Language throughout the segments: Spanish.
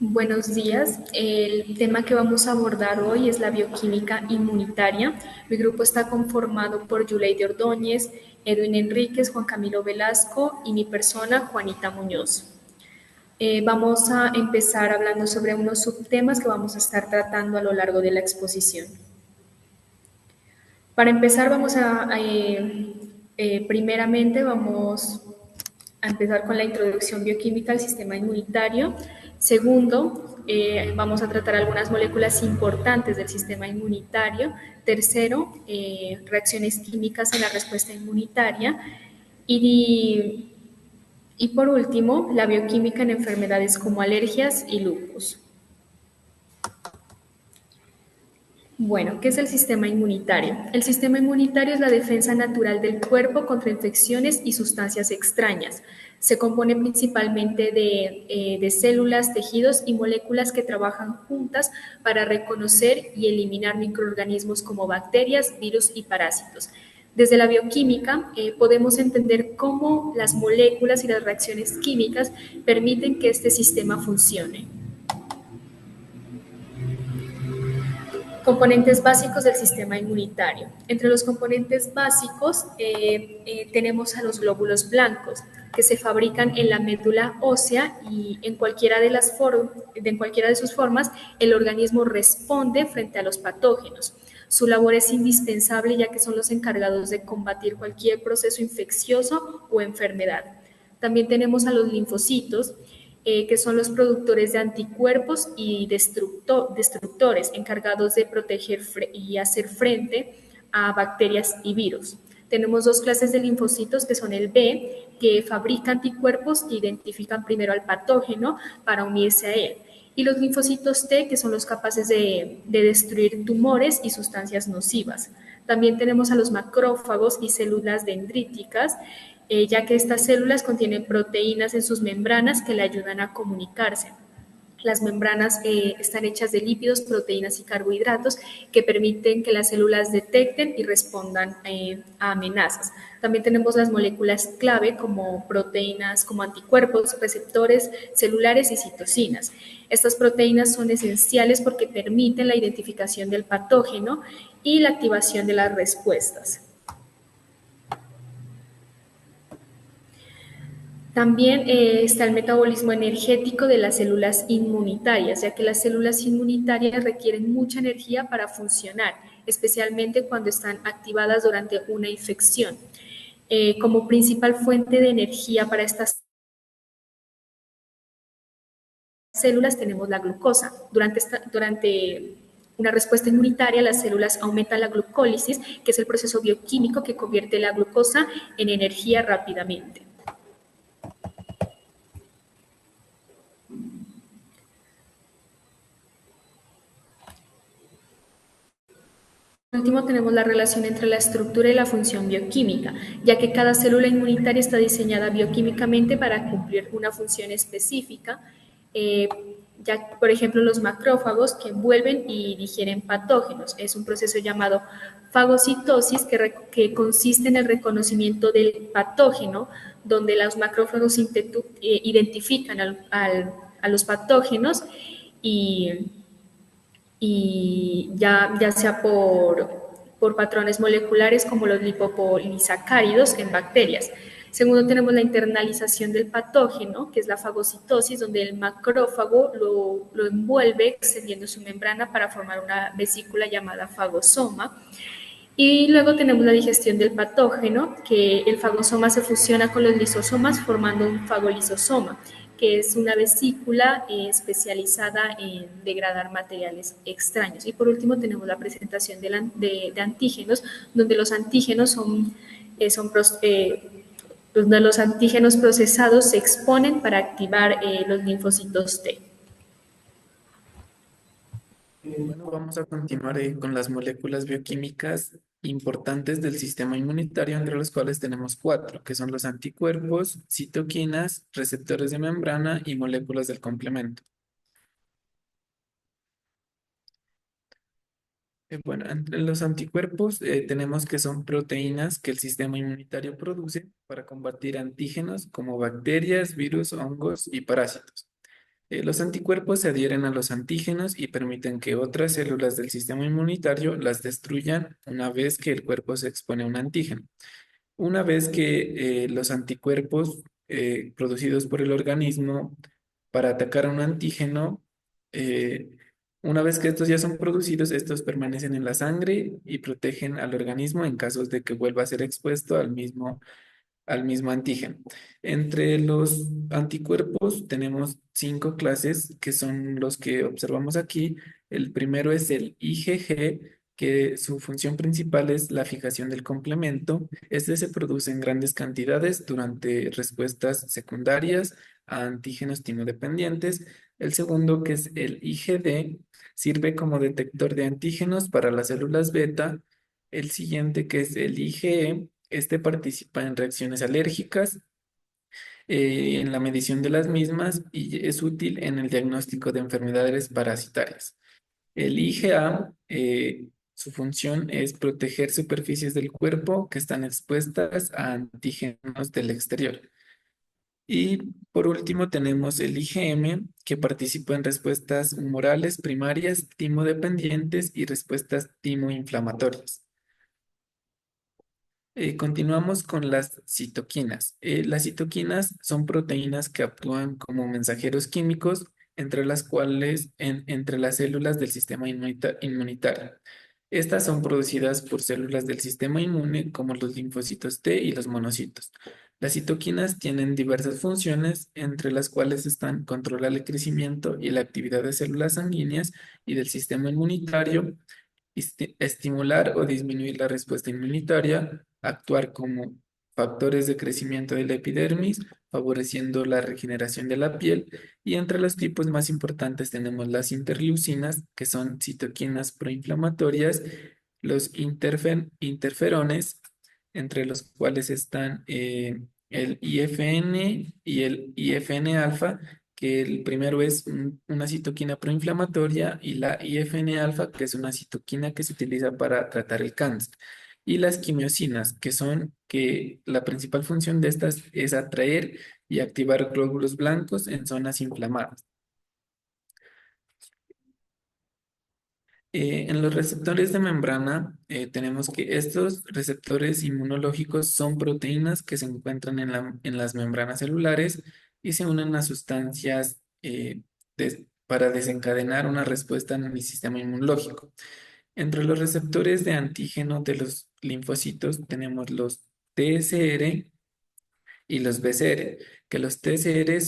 Buenos días. El tema que vamos a abordar hoy es la bioquímica inmunitaria. Mi grupo está conformado por Yuleide Ordóñez, Edwin Enríquez, Juan Camilo Velasco y mi persona, Juanita Muñoz. Vamos a empezar hablando sobre unos subtemas que vamos a estar tratando a lo largo de la exposición. Para empezar, primeramente vamos a empezar con la introducción bioquímica al sistema inmunitario. Segundo, vamos a tratar algunas moléculas importantes del sistema inmunitario. Tercero, reacciones químicas en la respuesta inmunitaria. Y, y por último, la bioquímica en enfermedades como alergias y lupus. Bueno, ¿qué es el sistema inmunitario? El sistema inmunitario es la defensa natural del cuerpo contra infecciones y sustancias extrañas. Se compone principalmente de células, tejidos y moléculas que trabajan juntas para reconocer y eliminar microorganismos como bacterias, virus y parásitos. Desde la bioquímica podemos entender cómo las moléculas y las reacciones químicas permiten que este sistema funcione. Componentes básicos del sistema inmunitario. Entre los componentes básicos tenemos a los glóbulos blancos, que se fabrican en la médula ósea y en cualquiera de sus formas el organismo responde frente a los patógenos. Su labor es indispensable ya que son los encargados de combatir cualquier proceso infeccioso o enfermedad. También tenemos a los linfocitos, que son los productores de anticuerpos y destructores encargados de proteger y hacer frente a bacterias y virus. Tenemos dos clases de linfocitos que son el B, que fabrica anticuerpos que identifican primero al patógeno para unirse a él, y los linfocitos T, que son los capaces de destruir tumores y sustancias nocivas. También tenemos a los macrófagos y células dendríticas, ya que estas células contienen proteínas en sus membranas que le ayudan a comunicarse. Las membranas están hechas de lípidos, proteínas y carbohidratos que permiten que las células detecten y respondan a amenazas. También tenemos las moléculas clave como proteínas, como anticuerpos, receptores celulares y citocinas. Estas proteínas son esenciales porque permiten la identificación del patógeno y la activación de las respuestas. También está el metabolismo energético de las células inmunitarias, ya que las células inmunitarias requieren mucha energía para funcionar, especialmente cuando están activadas durante una infección. Como principal fuente de energía para estas células tenemos la glucosa. Durante una respuesta inmunitaria, las células aumentan la glucólisis, que es el proceso bioquímico que convierte la glucosa en energía rápidamente. Por último, tenemos la relación entre la estructura y la función bioquímica, ya que cada célula inmunitaria está diseñada bioquímicamente para cumplir una función específica. eh, Ya, por ejemplo, los macrófagos que envuelven y digieren patógenos. Es un proceso llamado fagocitosis que consiste en el reconocimiento del patógeno, donde los macrófagos identifican a los patógenos y ya sea por patrones moleculares como los lipopolisacáridos en bacterias. Segundo, tenemos la internalización del patógeno, que es la fagocitosis, donde el macrófago lo envuelve extendiendo su membrana para formar una vesícula llamada fagosoma. Y luego tenemos la digestión del patógeno, que el fagosoma se fusiona con los lisosomas formando un fagolisosoma, que es una vesícula especializada en degradar materiales extraños. Y por último tenemos la presentación de antígenos, donde los antígenos donde los antígenos procesados se exponen para activar los linfocitos T. Bueno, vamos a continuar con las moléculas bioquímicas importantes del sistema inmunitario, entre los cuales tenemos cuatro, que son los anticuerpos, citoquinas, receptores de membrana y moléculas del complemento. Bueno, entre los anticuerpos tenemos que son proteínas que el sistema inmunitario produce para combatir antígenos como bacterias, virus, hongos y parásitos. Los anticuerpos se adhieren a los antígenos y permiten que otras células del sistema inmunitario las destruyan una vez que el cuerpo se expone a un antígeno. Una vez que los anticuerpos producidos por el organismo para atacar a un antígeno, eh, una vez que estos ya son producidos, estos permanecen en la sangre y protegen al organismo en casos de que vuelva a ser expuesto al mismo antígeno. Entre los anticuerpos tenemos cinco clases que son los que observamos aquí. El primero es el IgG, que su función principal es la fijación del complemento. Este se produce en grandes cantidades durante respuestas secundarias a antígenos timodependientes. El segundo, que es el IgD, sirve como detector de antígenos para las células beta. El siguiente, que es el IgE, este participa en reacciones alérgicas, en la medición de las mismas y es útil en el diagnóstico de enfermedades parasitarias. El IgA, su función es proteger superficies del cuerpo que están expuestas a antígenos del exterior. Y por último tenemos el IgM, que participa en respuestas humorales primarias, timodependientes y respuestas timoinflamatorias. Continuamos con las citoquinas. Las citoquinas son proteínas que actúan como mensajeros químicos entre las cuales entre las células del sistema inmunitario. Estas son producidas por células del sistema inmune como los linfocitos T y los monocitos. Las citoquinas tienen diversas funciones, entre las cuales están controlar el crecimiento y la actividad de células sanguíneas y del sistema inmunitario, estimular o disminuir la respuesta inmunitaria, actuar como factores de crecimiento de la epidermis, favoreciendo la regeneración de la piel. Y entre los tipos más importantes tenemos las interleucinas, que son citoquinas proinflamatorias, los interferones, entre los cuales están el IFN y el IFN alfa, que el primero es una citoquina proinflamatoria y la IFN alfa, que es una citoquina que se utiliza para tratar el cáncer. Y las quimiosinas, que son que la principal función de estas es atraer y activar glóbulos blancos en zonas inflamadas. En los receptores de membrana tenemos que estos receptores inmunológicos son proteínas que se encuentran en las membranas celulares y se unen a sustancias para desencadenar una respuesta en el sistema inmunológico. Entre los receptores de antígeno de los linfocitos tenemos los TSR y los BCR, que los TCR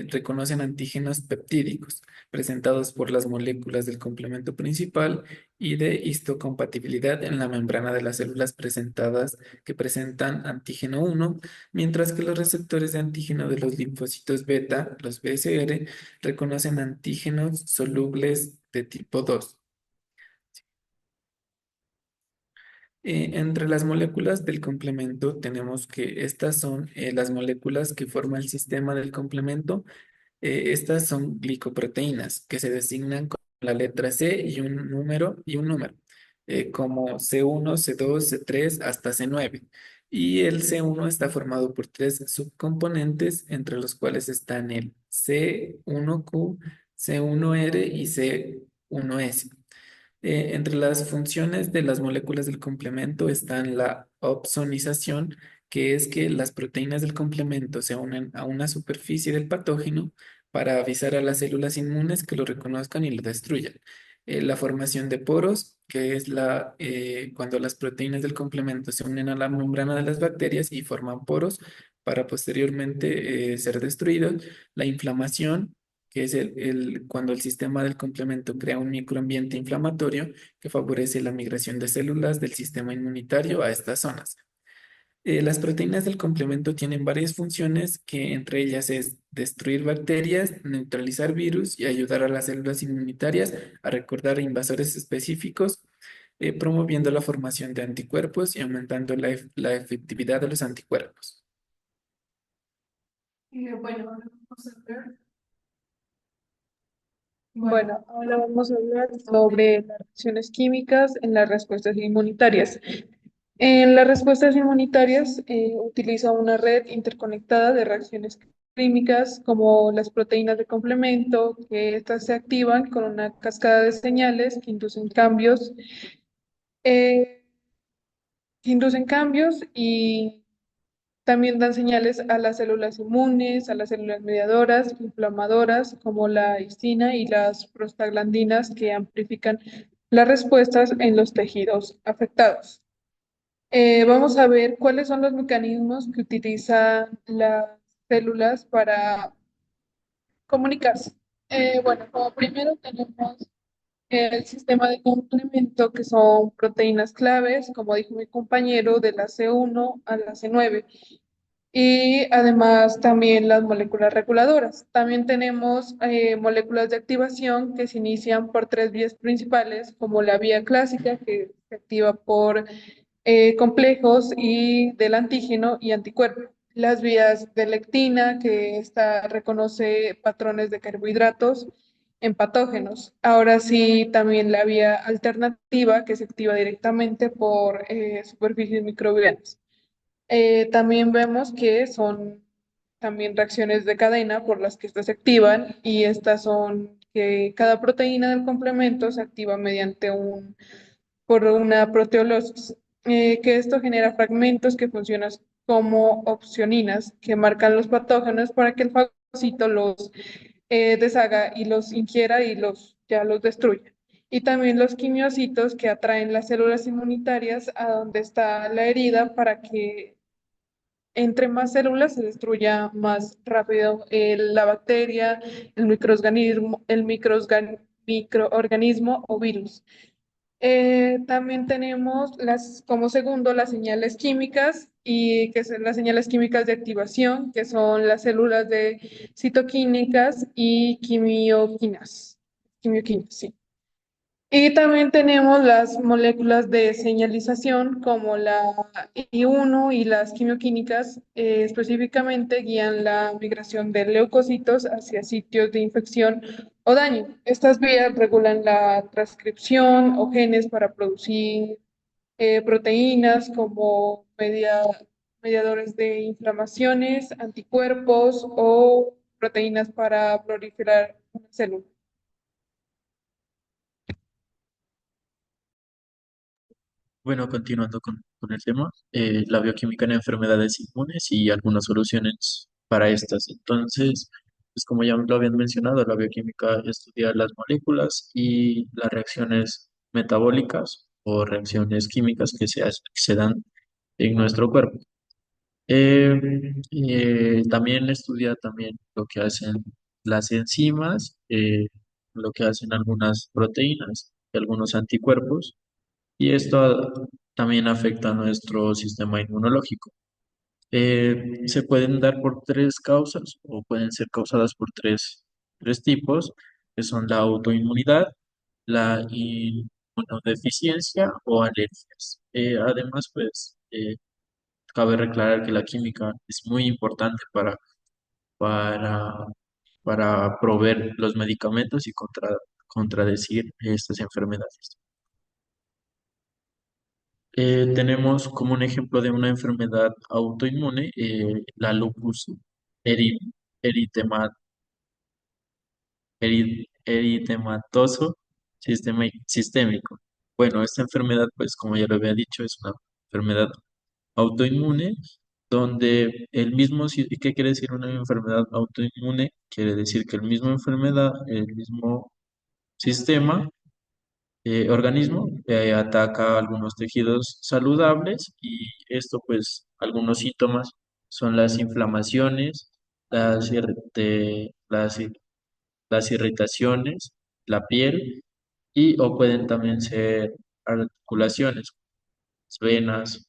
reconocen antígenos peptídicos presentados por las moléculas del complemento principal y de histocompatibilidad en la membrana de las células presentadas que presentan antígeno 1, mientras que los receptores de antígeno de los linfocitos beta, los BCR, reconocen antígenos solubles de tipo 2. Entre las moléculas del complemento tenemos que estas son las moléculas que forman el sistema del complemento. Estas son glicoproteínas que se designan con la letra C y un número, como C1, C2, C3 hasta C9. Y el C1 está formado por tres subcomponentes, entre los cuales están el C1Q, C1R y C1S. Entre las funciones de las moléculas del complemento están la opsonización, que es que las proteínas del complemento se unen a una superficie del patógeno para avisar a las células inmunes que lo reconozcan y lo destruyan. La formación de poros, que es cuando las proteínas del complemento se unen a la membrana de las bacterias y forman poros para posteriormente ser destruidos. La inflamación, que es cuando el sistema del complemento crea un microambiente inflamatorio que favorece la migración de células del sistema inmunitario a estas zonas. Las proteínas del complemento tienen varias funciones, que entre ellas es destruir bacterias, neutralizar virus y ayudar a las células inmunitarias a recordar invasores específicos, promoviendo la formación de anticuerpos y aumentando la efectividad de los anticuerpos. Bueno, ahora vamos a ver. Bueno, Bueno, ahora vamos a hablar sobre las reacciones químicas en las respuestas inmunitarias. En las respuestas inmunitarias utiliza una red interconectada de reacciones químicas como las proteínas de complemento, que estas se activan con una cascada de señales eh, que inducen cambios y también dan señales a las células inmunes, a las células mediadoras, inflamadoras, como la histina y las prostaglandinas, que amplifican las respuestas en los tejidos afectados. Vamos a ver cuáles son los mecanismos que utilizan las células para comunicarse. Bueno, como primero tenemos el sistema de complemento, que son proteínas claves, como dijo mi compañero, de la C1 a la C9. Y además también las moléculas reguladoras. También tenemos moléculas de activación que se inician por tres vías principales, como la vía clásica, que se activa por complejos y del antígeno y anticuerpo. Las vías de lectina, que esta reconoce patrones de carbohidratos en patógenos. Ahora sí, también la vía alternativa, que se activa directamente por superficies microbianas. También vemos que son también reacciones de cadena por las que estas se activan, y estas son que cada proteína del complemento se activa por una proteólisis, que esto genera fragmentos que funcionan como opsioninas que marcan los patógenos para que el fagocito los deshaga y los ingiera y ya los destruya. Y también los quimiocitos, que atraen las células inmunitarias a donde está la herida para que entre más células se destruya más rápido la bacteria, el microorganismo o virus. También tenemos como segundo las señales químicas, y que son las señales químicas de activación, que son las células de citoquímicas y quimioquinas, sí. Y también tenemos las moléculas de señalización, como la I1, y las quimioquímicas específicamente guían la migración de leucocitos hacia sitios de infección o daño. Estas vías regulan la transcripción o genes para producir proteínas como mediadores de inflamaciones, anticuerpos o proteínas para proliferar una célula. Bueno, continuando con el tema, la bioquímica en enfermedades inmunes y algunas soluciones para estas. Entonces, pues como ya lo habían mencionado, la bioquímica estudia las moléculas y las reacciones metabólicas o reacciones químicas que se dan en nuestro cuerpo. Eh, También estudia también lo que hacen las enzimas, lo que hacen algunas proteínas y algunos anticuerpos, y esto también afecta a nuestro sistema inmunológico. Se pueden dar por tres causas o pueden ser causadas por tres tipos, que son la autoinmunidad, la inmunodeficiencia o alergias. Además, pues, cabe reclarar que la química es muy importante para, para proveer los medicamentos y contradecir estas enfermedades. Tenemos como un ejemplo de una enfermedad autoinmune, la lupus eri- eritema- eritematoso sistémico. Bueno, esta enfermedad, pues como ya lo había dicho, es una enfermedad autoinmune donde ¿qué quiere decir una enfermedad autoinmune? Quiere decir que el mismo sistema organismo ataca algunos tejidos saludables, y esto pues algunos síntomas son las inflamaciones, las, ir- de- las irritaciones, la piel, y o pueden también ser articulaciones, venas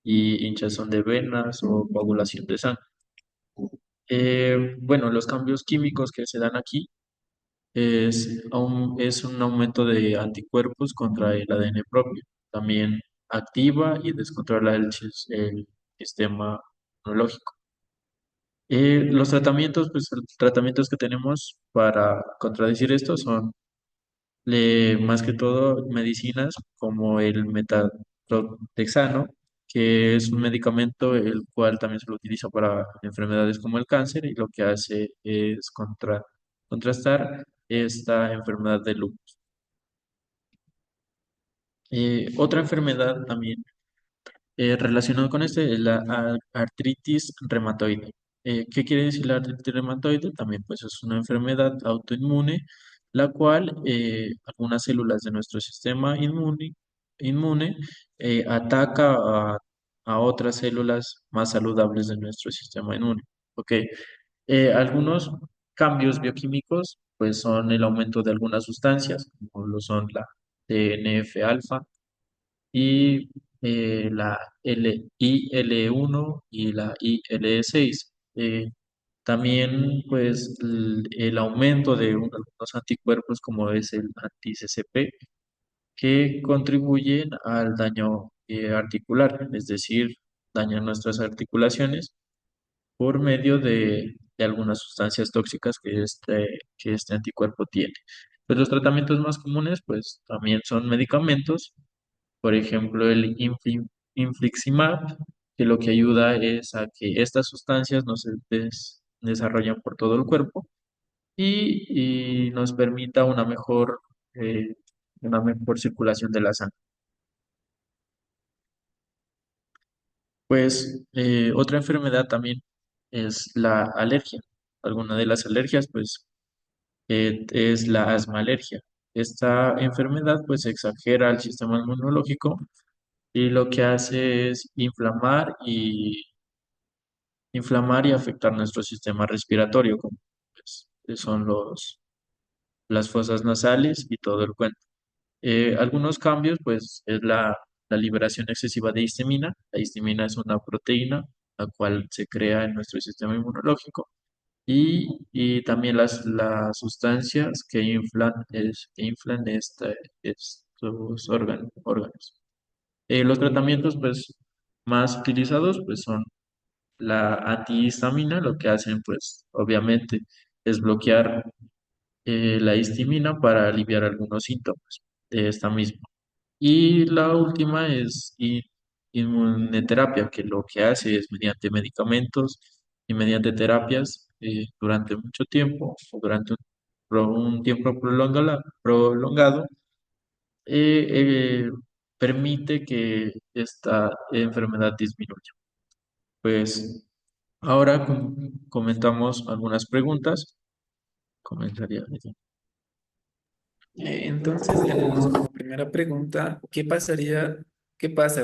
y hinchazón de venas o coagulación de sangre. Bueno, los cambios químicos que se dan aquí es un aumento de anticuerpos contra el ADN propio. También activa y descontrola el sistema inmunológico. Los tratamientos, pues los tratamientos que tenemos para contradecir esto son más que todo medicinas como el metatrexano, que es un medicamento el cual también se lo utiliza para enfermedades como el cáncer y lo que hace es contrastar esta enfermedad de lupus. Otra enfermedad también relacionado con este es la artritis reumatoide. ¿Qué quiere decir la artritis reumatoide? También pues es una enfermedad autoinmune, la cual algunas células de nuestro sistema inmune ataca a otras células más saludables de nuestro sistema inmune. ¿Ok? Algunos cambios bioquímicos pues son el aumento de algunas sustancias, como lo son la TNF-alfa, y la IL-1 y la IL-6. También, pues, el aumento de algunos anticuerpos, como es el anti-CCP, que contribuyen al daño articular, es decir, dañan nuestras articulaciones por medio de algunas sustancias tóxicas que este anticuerpo tiene. Pues los tratamientos más comunes, pues, también son medicamentos, por ejemplo, el infliximab, que lo que ayuda es a que estas sustancias no se desarrollen por todo el cuerpo y nos permita eh, una mejor circulación de la sangre. Pues otra enfermedad también es la alergia. Alguna de las alergias, pues, es la asmalergia. Esta enfermedad, pues, exagera el sistema inmunológico y lo que hace es inflamar y afectar nuestro sistema respiratorio, como pues, que son las fosas nasales y todo el cuento. Algunos cambios, pues, es la liberación excesiva de histamina. La histamina es una proteína la cual se crea en nuestro sistema inmunológico y también las sustancias que inflan estos órganos. Los tratamientos, pues, más utilizados, pues, son la antihistamina. Lo que hacen, pues, obviamente, es bloquear la histamina para aliviar algunos síntomas de esta misma. Y la última es inmunoterapia, que lo que hace es mediante medicamentos y mediante terapias durante mucho tiempo o durante un tiempo prolongado, permite que esta enfermedad disminuya. Pues ahora comentamos algunas preguntas. Comenzaría. Entonces tenemos como primera pregunta, qué pasa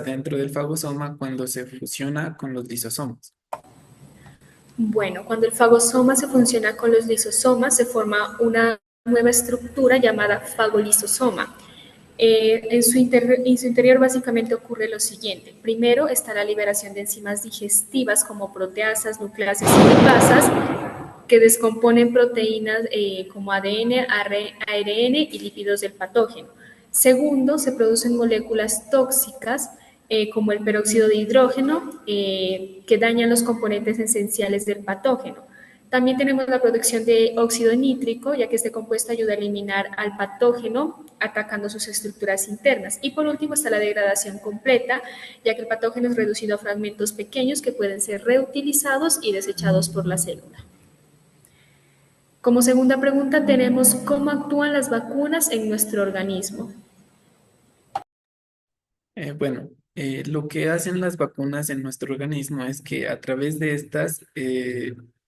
dentro del fagosoma cuando se fusiona con los lisosomas? Bueno, cuando el fagosoma se fusiona con los lisosomas, se forma una nueva estructura llamada fagolisosoma. En su interior básicamente ocurre lo siguiente. Primero está la liberación de enzimas digestivas como proteasas, nucleasas y lipasas que descomponen proteínas como ADN, ARN y lípidos del patógeno. Segundo, se producen moléculas tóxicas como el peróxido de hidrógeno que dañan los componentes esenciales del patógeno. También tenemos la producción de óxido nítrico, ya que este compuesto ayuda a eliminar al patógeno atacando sus estructuras internas. Y por último está la degradación completa, ya que el patógeno es reducido a fragmentos pequeños que pueden ser reutilizados y desechados por la célula. Como segunda pregunta tenemos cómo actúan las vacunas en nuestro organismo. Lo que hacen las vacunas en nuestro organismo es que a través de estas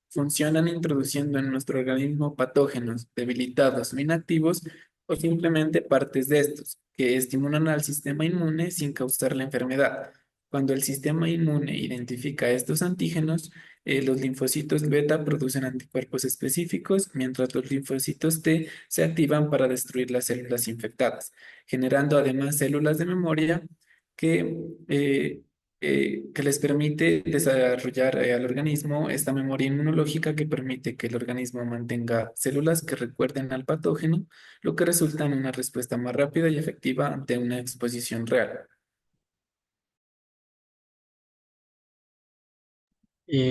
funcionan introduciendo en nuestro organismo patógenos debilitados o inactivos o simplemente partes de estos que estimulan al sistema inmune sin causar la enfermedad. Cuando el sistema inmune identifica estos antígenos, los linfocitos beta producen anticuerpos específicos, mientras los linfocitos T se activan para destruir las células infectadas, generando además células de memoria que, que les permite desarrollar al organismo esta memoria inmunológica que permite que el organismo mantenga células que recuerden al patógeno, lo que resulta en una respuesta más rápida y efectiva ante una exposición real.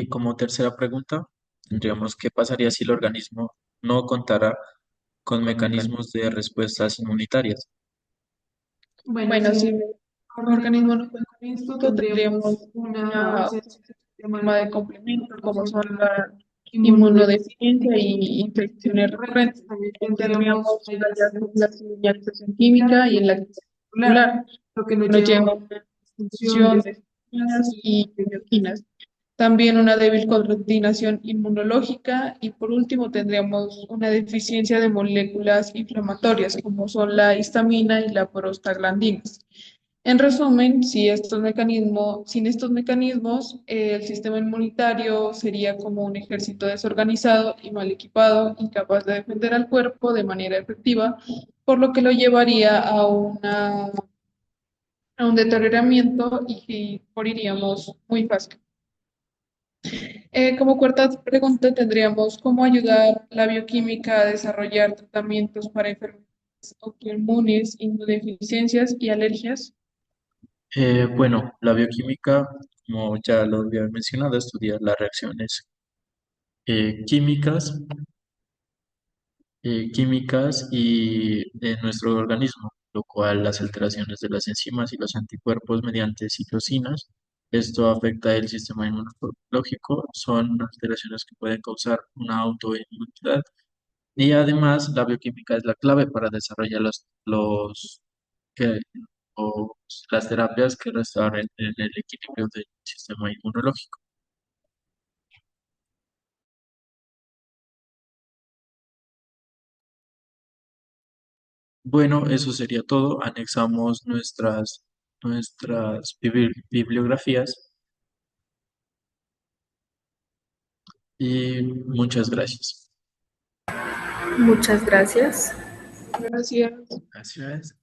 Como tercera pregunta, tendríamos qué pasaría si el organismo no contara con mecanismos de respuestas inmunitarias. Bueno, sí, organismo no mixto tendríamos una o sea, sistema de complemento, como son la inmunodeficiencia y infecciones recurrentes. También tendríamos las señales en química y en la celular, lo que nos lleva a una disfunción de citoquinas y bioquinas. También una débil coordinación inmunológica y por último tendríamos una deficiencia de moléculas inflamatorias como son la histamina y la prostaglandinas. En resumen, sin estos mecanismos, el sistema inmunitario sería como un ejército desorganizado y mal equipado, incapaz de defender al cuerpo de manera efectiva, por lo que lo llevaría a un deterioramiento y moriríamos muy fácil. Como cuarta pregunta, tendríamos cómo ayudar la bioquímica a desarrollar tratamientos para enfermedades autoinmunes, inmunodeficiencias y alergias. Bueno, la bioquímica, como ya lo había mencionado, estudia las reacciones químicas químicas y de nuestro organismo, lo cual las alteraciones de las enzimas y los anticuerpos mediante citocinas, esto afecta el sistema inmunológico, son alteraciones que pueden causar una autoinmunidad y además la bioquímica es la clave para desarrollar que- o las terapias que restauran el equilibrio del sistema inmunológico. Bueno, eso sería todo. Anexamos nuestras bibliografías y muchas gracias. Muchas gracias. Gracias. Gracias.